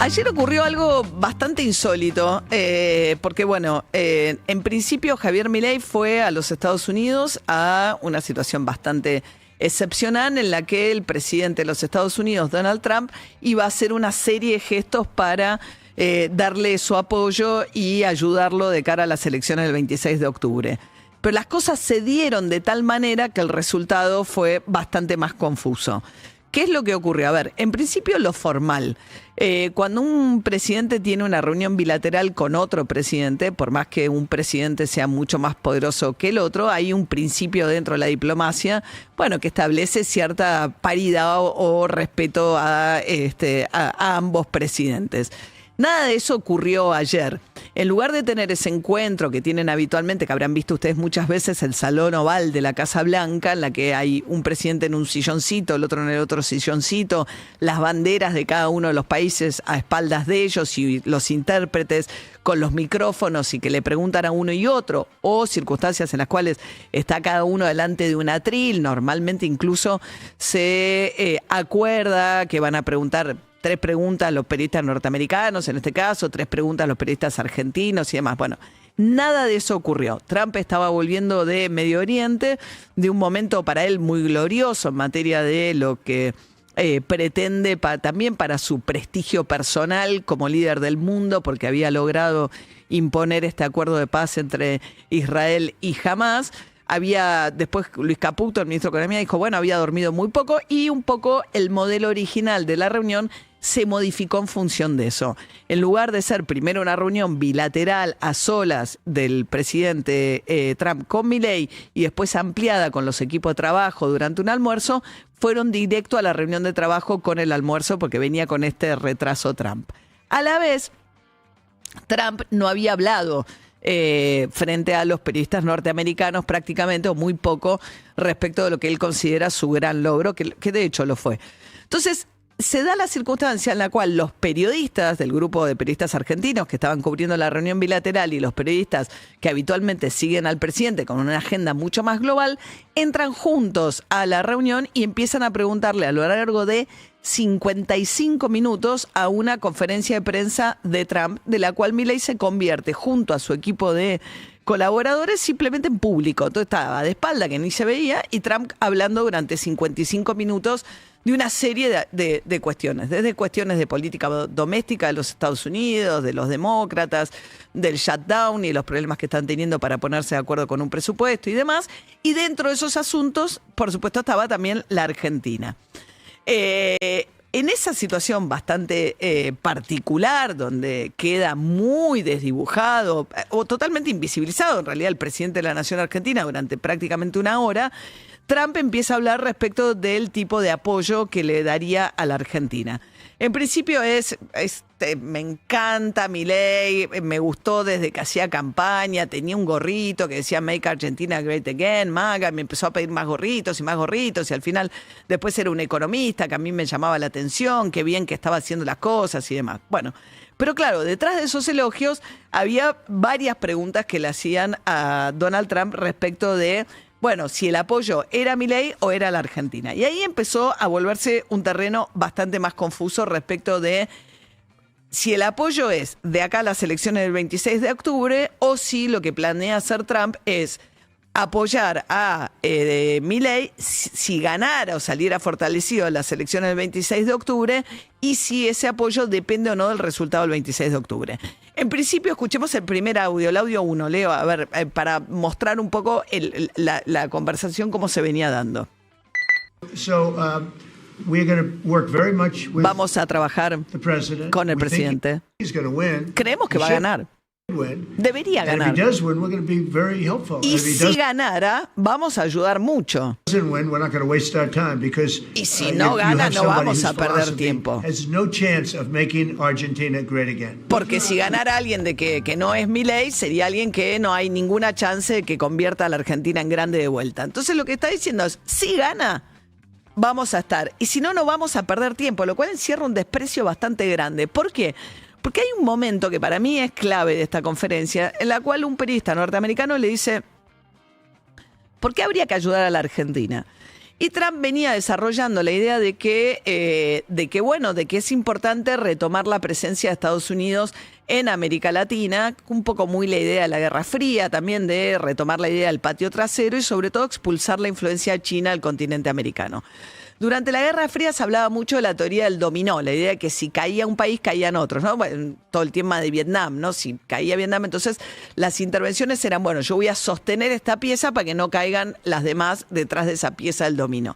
Ayer ocurrió algo bastante insólito, porque bueno, en principio Javier Milei fue a los Estados Unidos a una situación bastante excepcional en la que el presidente de los Estados Unidos, Donald Trump, iba a hacer una serie de gestos para darle su apoyo y ayudarlo de cara a las elecciones del 26 de octubre. Pero las cosas se dieron de tal manera que el resultado fue bastante más confuso. ¿Qué es lo que ocurrió? A ver, en principio lo formal. Cuando un presidente tiene una reunión bilateral con otro presidente, por más que un presidente sea mucho más poderoso que el otro, hay un principio dentro de la diplomacia, bueno, que establece cierta paridad o respeto a ambos presidentes. Nada de eso ocurrió ayer. En lugar de tener ese encuentro que tienen habitualmente, que habrán visto ustedes muchas veces, el salón oval de la Casa Blanca, en la que hay un presidente en un silloncito, el otro en el otro silloncito, las banderas de cada uno de los países a espaldas de ellos y los intérpretes con los micrófonos y que le preguntan a uno y otro, o circunstancias en las cuales está cada uno delante de un atril, normalmente incluso se acuerda que van a preguntar 3 preguntas a los periodistas norteamericanos, en este caso, 3 preguntas a los periodistas argentinos y demás. Bueno, nada de eso ocurrió. Trump estaba volviendo de Medio Oriente, de un momento para él muy glorioso en materia de lo que pretende también para su prestigio personal como líder del mundo, porque había logrado imponer este acuerdo de paz entre Israel y Hamás. Después Luis Caputo, el ministro de Economía, dijo, bueno, había dormido muy poco y un poco el modelo original de la reunión se modificó en función de eso. En lugar de ser primero una reunión bilateral a solas del presidente Trump con Milei y después ampliada con los equipos de trabajo durante un almuerzo, fueron directo a la reunión de trabajo con el almuerzo porque venía con este retraso Trump. A la vez, Trump no había hablado frente a los periodistas norteamericanos prácticamente o muy poco respecto de lo que él considera su gran logro, que de hecho lo fue. Entonces, se da la circunstancia en la cual los periodistas del grupo de periodistas argentinos que estaban cubriendo la reunión bilateral y los periodistas que habitualmente siguen al presidente con una agenda mucho más global, entran juntos a la reunión y empiezan a preguntarle a lo largo de 55 minutos a una conferencia de prensa de Trump, de la cual Milei se convierte junto a su equipo de colaboradores simplemente en público. Entonces estaba de espalda que ni se veía y Trump hablando durante 55 minutos de una serie de cuestiones, desde cuestiones de política doméstica de los Estados Unidos, de los demócratas, del shutdown y los problemas que están teniendo para ponerse de acuerdo con un presupuesto y demás. Y dentro de esos asuntos, por supuesto, estaba también la Argentina. En esa situación bastante particular, donde queda muy desdibujado o totalmente invisibilizado en realidad el presidente de la Nación Argentina durante prácticamente una hora, Trump empieza a hablar respecto del tipo de apoyo que le daría a la Argentina. En principio me encanta Milei, me gustó desde que hacía campaña, tenía un gorrito que decía Make Argentina Great Again, MAGA, me empezó a pedir más gorritos y al final después era un economista que a mí me llamaba la atención, qué bien que estaba haciendo las cosas y demás. Bueno, pero claro, detrás de esos elogios había varias preguntas que le hacían a Donald Trump respecto de, bueno, si el apoyo era Milei o era la Argentina. Y ahí empezó a volverse un terreno bastante más confuso respecto de si el apoyo es de acá a las elecciones del 26 de octubre o si lo que planea hacer Trump es apoyar a Milei si ganara o saliera fortalecido en las elecciones del 26 de octubre y si ese apoyo depende o no del resultado del 26 de octubre. En principio, escuchemos el primer audio, el audio 1, Leo, a ver, para mostrar un poco la conversación cómo se venía dando. Vamos a trabajar con el presidente. Creemos que va a ganar. Debería ganar. Y si ganara, vamos a ayudar mucho. Y si no gana, no vamos a perder tiempo. Porque si ganara alguien de que no es Milei, sería alguien que no hay ninguna chance de que convierta a la Argentina en grande de vuelta. Entonces lo que está diciendo es, si gana, vamos a estar. Y si no, no vamos a perder tiempo, lo cual encierra un desprecio bastante grande. ¿Por qué? Porque hay un momento que para mí es clave de esta conferencia, en la cual un periodista norteamericano le dice, ¿por qué habría que ayudar a la Argentina? Y Trump venía desarrollando la idea de que es importante retomar la presencia de Estados Unidos en América Latina, un poco muy la idea de la Guerra Fría, también de retomar la idea del patio trasero y sobre todo expulsar la influencia china al continente americano. Durante la Guerra Fría se hablaba mucho de la teoría del dominó, la idea de que si caía un país, caían otros, ¿no? Bueno, todo el tema de Vietnam, ¿no? Si caía Vietnam, entonces las intervenciones eran, bueno, yo voy a sostener esta pieza para que no caigan las demás detrás de esa pieza del dominó.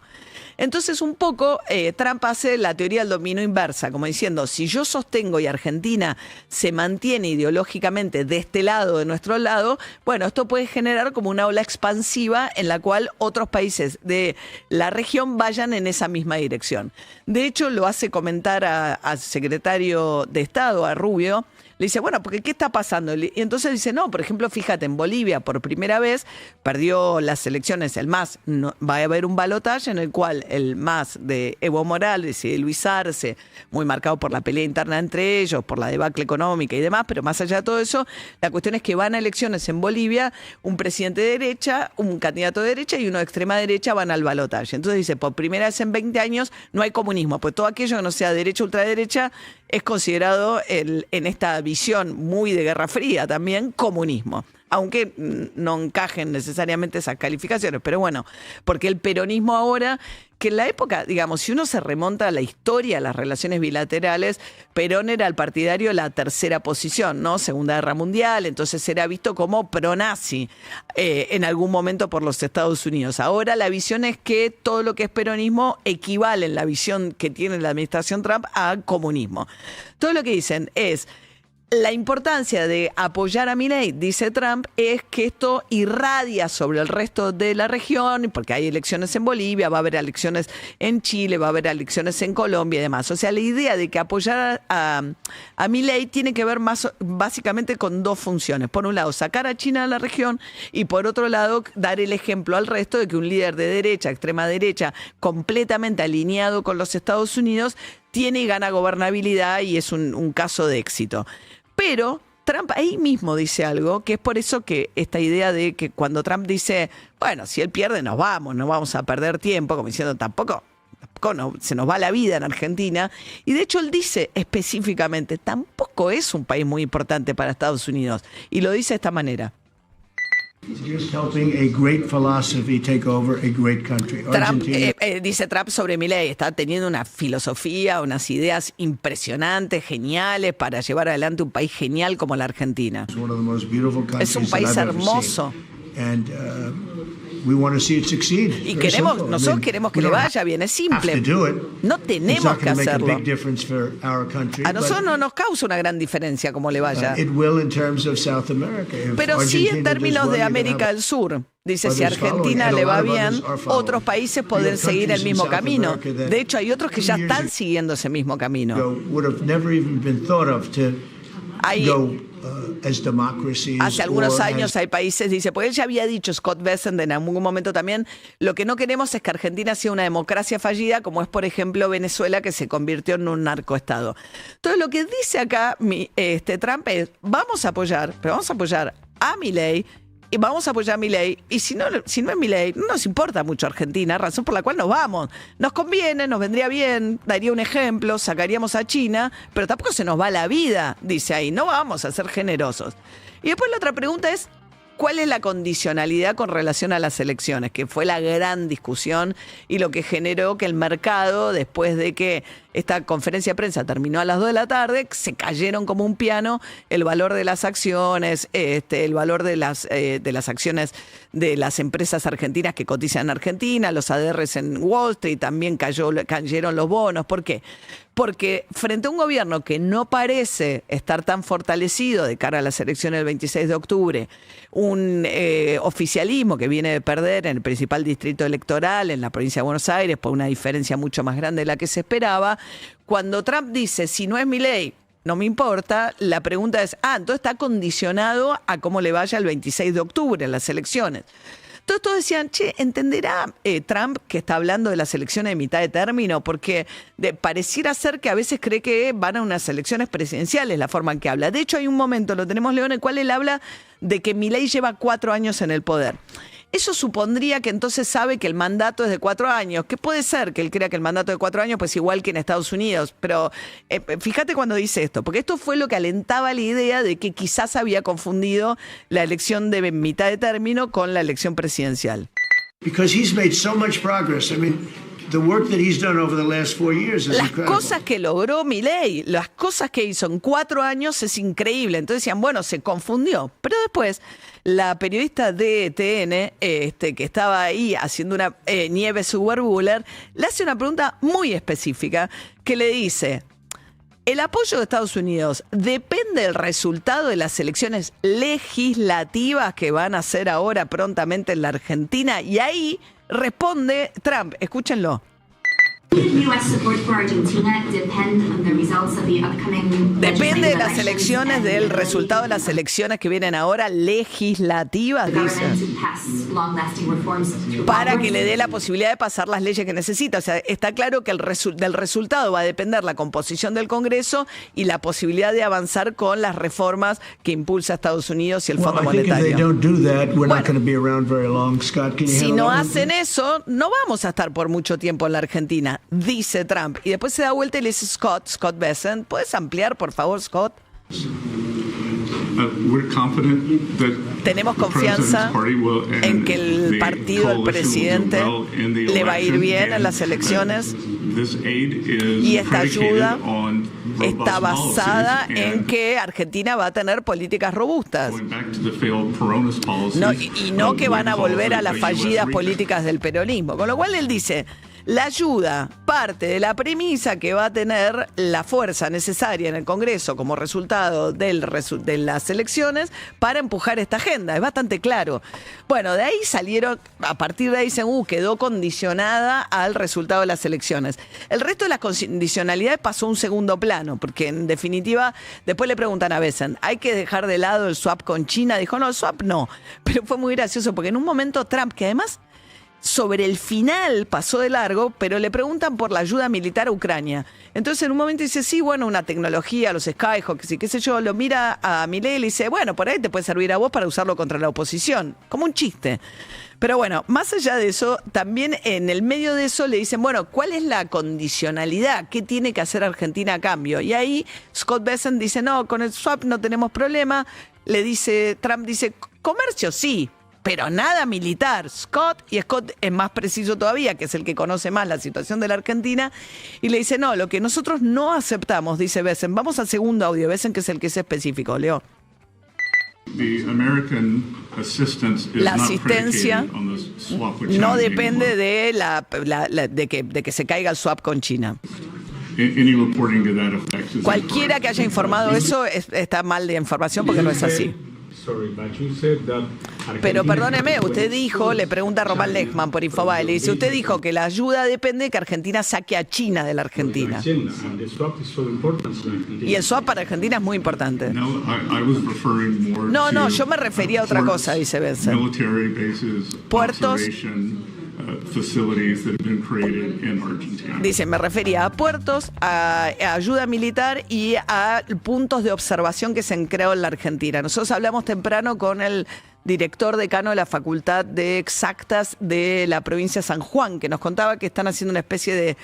Entonces, un poco, Trump hace la teoría del dominó inversa, como diciendo, si yo sostengo y Argentina se mantiene ideológicamente de este lado, de nuestro lado, bueno, esto puede generar como una ola expansiva en la cual otros países de la región vayan en esa misma dirección. De hecho, lo hace comentar al secretario de Estado, a Rubio. Le dice, bueno, porque ¿qué está pasando? Y entonces dice, no, por ejemplo, fíjate, en Bolivia por primera vez perdió las elecciones el MAS. No, va a haber un balotaje en el cual el MAS de Evo Morales y de Luis Arce, muy marcado por la pelea interna entre ellos, por la debacle económica y demás, pero más allá de todo eso, la cuestión es que van a elecciones en Bolivia, un presidente de derecha, un candidato de derecha y uno de extrema derecha van al balotaje. Entonces dice, por primera vez en 20 años no hay comunismo, pues todo aquello que no sea derecha o ultraderecha es considerado en esta visión muy de Guerra Fría también comunismo, aunque no encajen necesariamente esas calificaciones, pero bueno, porque el peronismo ahora, que en la época, digamos, si uno se remonta a la historia, a las relaciones bilaterales, Perón era el partidario de la tercera posición, ¿no? Segunda Guerra Mundial, entonces era visto como pronazi en algún momento por los Estados Unidos. Ahora la visión es que todo lo que es peronismo equivale en la visión que tiene la administración Trump a comunismo. Todo lo que dicen es, la importancia de apoyar a Milei, dice Trump, es que esto irradia sobre el resto de la región, porque hay elecciones en Bolivia, va a haber elecciones en Chile, va a haber elecciones en Colombia y demás. O sea, la idea de que apoyar a Milei tiene que ver más básicamente con dos funciones. Por un lado, sacar a China de la región y por otro lado, dar el ejemplo al resto de que un líder de derecha, extrema derecha, completamente alineado con los Estados Unidos, tiene y gana gobernabilidad y es un caso de éxito. Pero Trump ahí mismo dice algo, que es por eso que esta idea de que cuando Trump dice, bueno, si él pierde nos vamos, no vamos a perder tiempo, como diciendo tampoco no, se nos va la vida en Argentina. Y de hecho él dice específicamente, tampoco es un país muy importante para Estados Unidos. Y lo dice de esta manera. Trump, dice Trump sobre Milei, está teniendo una filosofía, unas ideas impresionantes, geniales, para llevar adelante un país genial como la Argentina. Es un país hermoso. Y nosotros queremos que le vaya bien, es simple. No tenemos que hacerlo. A nosotros no nos causa una gran diferencia cómo le vaya. Pero sí en términos de América del Sur. Dice, si a Argentina le va bien, otros países pueden seguir el mismo camino. De hecho, hay otros que ya están siguiendo ese mismo camino. Hace algunos años hay países, dice, porque él ya había dicho, Scott Bessent en algún momento también, lo que no queremos es que Argentina sea una democracia fallida, como es, por ejemplo, Venezuela, que se convirtió en un narcoestado. Entonces, lo que dice acá Trump es, vamos a apoyar a Milei, y vamos a apoyar a Milei, y si no es Milei, no nos importa mucho Argentina, razón por la cual nos vamos. Nos conviene, nos vendría bien, daría un ejemplo, sacaríamos a China, pero tampoco se nos va la vida, dice ahí, no vamos a ser generosos. Y después la otra pregunta es, ¿cuál es la condicionalidad con relación a las elecciones? Que fue la gran discusión y lo que generó que el mercado, después de que esta conferencia de prensa terminó a las 2 de la tarde, se cayeron como un piano el valor de las acciones, el valor de las acciones de las empresas argentinas que cotizan en Argentina, los ADRs en Wall Street, también cayeron los bonos. ¿Por qué? Porque frente a un gobierno que no parece estar tan fortalecido de cara a las elecciones del 26 de octubre, un oficialismo que viene de perder en el principal distrito electoral en la provincia de Buenos Aires por una diferencia mucho más grande de la que se esperaba, cuando Trump dice, si no es Milei, no me importa, la pregunta es, entonces está condicionado a cómo le vaya el 26 de octubre en las elecciones. Entonces todos decían, ¿entenderá Trump que está hablando de las elecciones de mitad de término? Porque pareciera ser que a veces cree que van a unas elecciones presidenciales la forma en que habla. De hecho, hay un momento, lo tenemos Leo, en el cual él habla de que Milei lleva 4 años en el poder. Eso supondría que entonces sabe que el mandato es de 4 años, que puede ser que él crea que el mandato de 4 años, pues igual que en Estados Unidos, pero fíjate cuando dice esto, porque esto fue lo que alentaba la idea de que quizás había confundido la elección de mitad de término con la elección presidencial. Because he's made so much progress. I mean, the work that he's done over the last 4 years is Las incredible. cosas que logró Milei, las cosas que hizo en 4 años es increíble. Entonces decían, bueno, se confundió. Pero después, la periodista de TN, que estaba ahí haciendo una Nieves Uberbuller, le hace una pregunta muy específica que le dice: ¿el apoyo de Estados Unidos depende del resultado de las elecciones legislativas que van a hacer ahora prontamente en la Argentina? Y ahí responde Trump, escúchenlo. Depende de las elecciones, del resultado de las elecciones que vienen ahora legislativas, dice, para que le dé la posibilidad de pasar las leyes que necesita. O sea, está claro que del resultado va a depender la composición del Congreso y la posibilidad de avanzar con las reformas que impulsa Estados Unidos y el Fondo Monetario. Si no hacen eso, no vamos a estar por mucho tiempo en la Argentina, dice Trump. Y después se da vuelta y le dice Scott Bessent, ¿puedes ampliar, por favor, Scott? Tenemos confianza en que el partido del presidente le va a ir bien en las elecciones, y esta ayuda está basada en que Argentina va a tener políticas robustas. Y no que van a volver a las fallidas políticas del peronismo. Con lo cual él dice: la ayuda parte de la premisa que va a tener la fuerza necesaria en el Congreso como resultado de las elecciones para empujar esta agenda. Es bastante claro. Bueno, de ahí salieron, a partir de ahí quedó condicionada al resultado de las elecciones. El resto de las condicionalidades pasó a un segundo plano, porque en definitiva, después le preguntan a Bessent, ¿hay que dejar de lado el swap con China? Dijo, no, el swap no. Pero fue muy gracioso, porque en un momento Trump, que además sobre el final pasó de largo, pero le preguntan por la ayuda militar a Ucrania. Entonces en un momento dice, sí, bueno, una tecnología, los Skyhawks y qué sé yo, lo mira a Milei y le dice, bueno, por ahí te puede servir a vos para usarlo contra la oposición, como un chiste. Pero bueno, más allá de eso, también en el medio de eso le dicen, bueno, ¿cuál es la condicionalidad? ¿Qué tiene que hacer Argentina a cambio? Y ahí Scott Bessent dice, no, con el swap no tenemos problema. Trump dice, comercio sí, pero nada militar. Scott es más preciso todavía, que es el que conoce más la situación de la Argentina, y le dice, no, lo que nosotros no aceptamos, dice Bessent. Vamos al segundo audio, Bessent, que es el que es específico, Leo. La asistencia no depende de que se caiga el swap con China. Cualquiera que haya informado eso está mal de información, porque no es así. Pero perdóneme, usted dijo, le pregunta a Román Lechman por Infobae, le dice, usted dijo que la ayuda depende de que Argentina saque a China de la Argentina. Y el swap para Argentina es muy importante. No, yo me refería a otra cosa, dice Bessent. Puertos. Dice, me refería a puertos, a ayuda militar y a puntos de observación que se han creado en la Argentina. Nosotros hablamos temprano con el director decano de la Facultad de Exactas de la provincia de San Juan, que nos contaba que están haciendo una especie de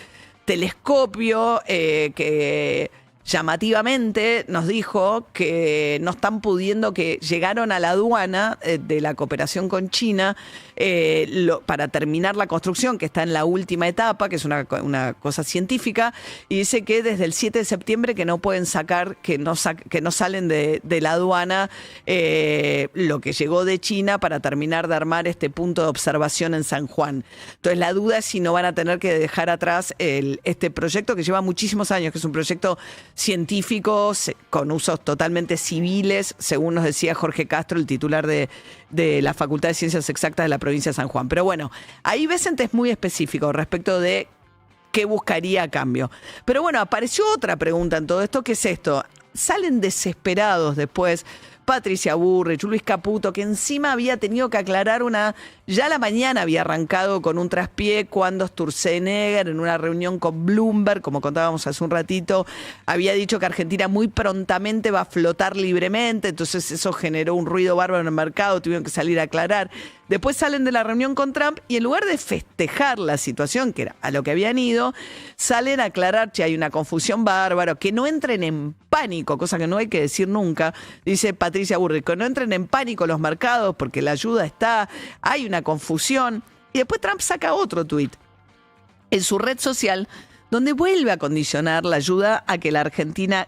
telescopio que llamativamente nos dijo que no están pudiendo, que llegaron a la aduana de la cooperación con China para terminar la construcción, que está en la última etapa, que es una cosa científica, y dice que desde el 7 de septiembre que no pueden sacar, que no salen de la aduana lo que llegó de China para terminar de armar este punto de observación en San Juan. Entonces la duda es si no van a tener que dejar atrás este proyecto que lleva muchísimos años, que es un proyecto científico con usos totalmente civiles, según nos decía Jorge Castro, el titular de la Facultad de Ciencias Exactas de la provincia de San Juan. Pero bueno, ahí Bessent es muy específico respecto de qué buscaría a cambio. Pero bueno, apareció otra pregunta en todo esto, ¿qué es esto? Salen desesperados después Patricia Bullrich, Luis Caputo, que encima había tenido que aclarar ya la mañana había arrancado con un traspié cuando Sturzenegger, en una reunión con Bloomberg, como contábamos hace un ratito, había dicho que Argentina muy prontamente va a flotar libremente, entonces eso generó un ruido bárbaro en el mercado, tuvieron que salir a aclarar. Después salen de la reunión con Trump y en lugar de festejar la situación, que era a lo que habían ido, salen a aclarar que hay una confusión bárbara, que no entren en pánico, cosa que no hay que decir nunca, dice Patricia Bullrich, que no entren en pánico los mercados porque la ayuda está, hay una confusión. Y después Trump saca otro tuit en su red social donde vuelve a condicionar la ayuda a que la Argentina,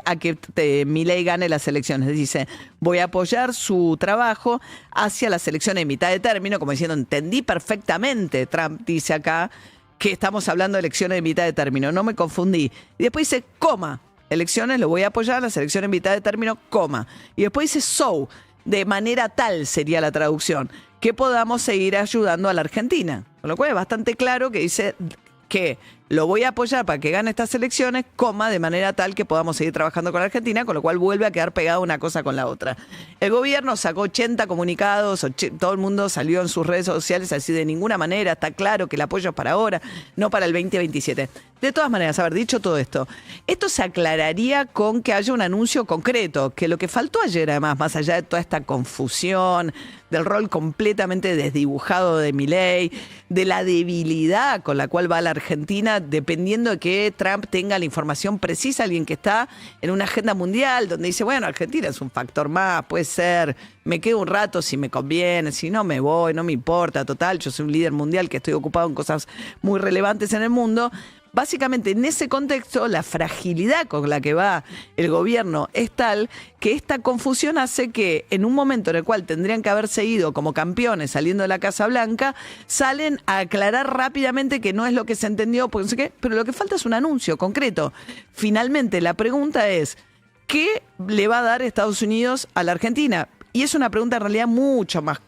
a que Milei gane las elecciones. Dice, voy a apoyar su trabajo hacia las elecciones de mitad de término, como diciendo, entendí perfectamente, Trump dice acá, que estamos hablando de elecciones de mitad de término, no me confundí. Y después dice, coma, elecciones, lo voy a apoyar, las elecciones de mitad de término, coma. Y después dice, so, de manera tal sería la traducción, que podamos seguir ayudando a la Argentina. Con lo cual es bastante claro que dice que lo voy a apoyar para que gane estas elecciones, coma, de manera tal que podamos seguir trabajando con la Argentina, con lo cual vuelve a quedar pegada una cosa con la otra. El gobierno sacó 80 comunicados, todo el mundo salió en sus redes sociales así de ninguna manera, está claro que el apoyo es para ahora, no para el 2027. De todas maneras, haber dicho todo esto, esto se aclararía con que haya un anuncio concreto, que lo que faltó ayer además, más allá de toda esta confusión, del rol completamente desdibujado de Milei, de la debilidad con la cual va la Argentina, dependiendo de que Trump tenga la información precisa, alguien que está en una agenda mundial, donde dice, bueno, Argentina es un factor más, puede ser, me quedo un rato si me conviene, si no me voy, no me importa, total, yo soy un líder mundial que estoy ocupado en cosas muy relevantes en el mundo. Básicamente, en ese contexto, la fragilidad con la que va el gobierno es tal que esta confusión hace que en un momento en el cual tendrían que haberse ido como campeones saliendo de la Casa Blanca, salen a aclarar rápidamente que no es lo que se entendió, porque no sé qué, pero lo que falta es un anuncio concreto. Finalmente, la pregunta es, ¿qué le va a dar Estados Unidos a la Argentina? Y es una pregunta en realidad mucho más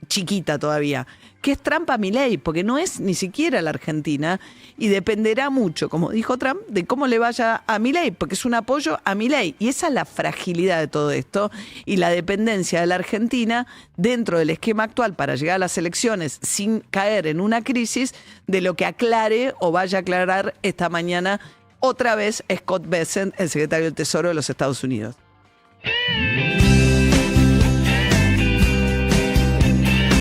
chiquita todavía. ¿Qué es Trump a Milei? Porque no es ni siquiera la Argentina y dependerá mucho, como dijo Trump, de cómo le vaya a Milei, porque es un apoyo a Milei. Y esa es la fragilidad de todo esto y la dependencia de la Argentina dentro del esquema actual para llegar a las elecciones sin caer en una crisis, de lo que aclare o vaya a aclarar esta mañana otra vez Scott Bessent, el secretario del Tesoro de los Estados Unidos.